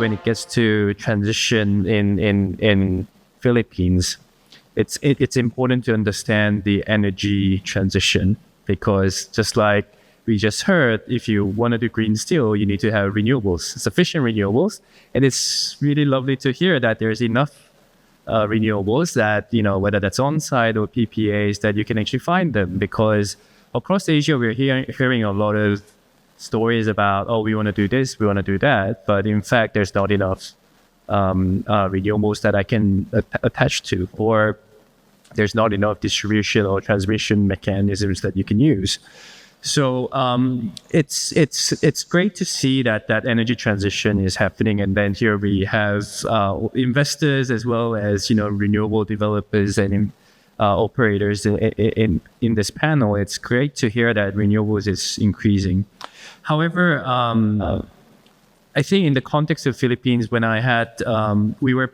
when it gets to transition in Philippines, it's important to understand the energy transition, because just like we just heard, if you want to do green steel, you need to have renewables, sufficient renewables. And it's really lovely to hear that there's enough renewables that, whether that's on-site or PPAs, that you can actually find them. Because across Asia, we're hearing a lot of stories about, we want to do this, we want to do that. But in fact, there's not enough renewables that I can attach to, or there's not enough distribution or transmission mechanisms that you can use. So it's great to see that energy transition is happening. And then here we have investors as well as renewable developers and operators in this panel. It's great to hear that renewables is increasing. However, I think in the context of Philippines, when I had we were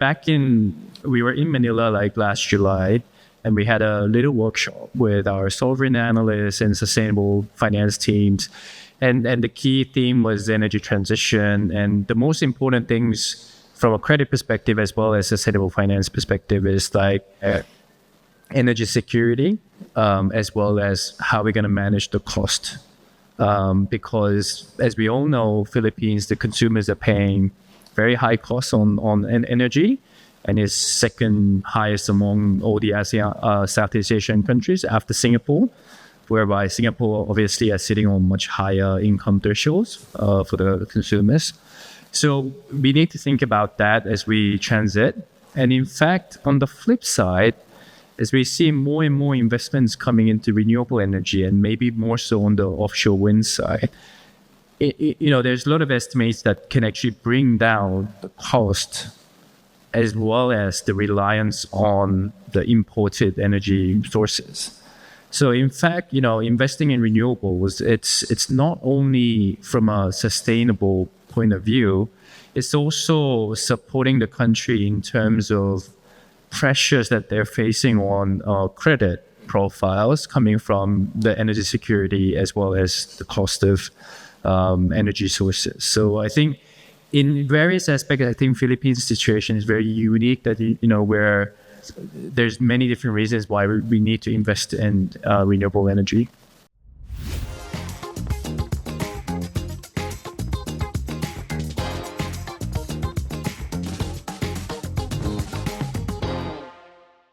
in Manila like last July. And we had a little workshop with our sovereign analysts and sustainable finance teams. And the key theme was energy transition. And the most important things from a credit perspective as well as sustainable finance perspective is like energy security, as well as how we're going to manage the cost. Because as we all know, Philippines, the consumers are paying very high costs on energy. And is second highest among all the Southeast Asian countries after Singapore, whereby Singapore obviously are sitting on much higher income thresholds for the consumers. So we need to think about that as we transit. And in fact, on the flip side, as we see more and more investments coming into renewable energy, and maybe more so on the offshore wind side, there's a lot of estimates that can actually bring down the cost as well as the reliance on the imported energy sources. So in fact, investing in renewables, it's not only from a sustainable point of view, it's also supporting the country in terms of pressures that they're facing on credit profiles coming from the energy security as well as the cost of energy sources. So I think in various aspects, I think Philippines' situation is very unique, that, where there's many different reasons why we need to invest in renewable energy.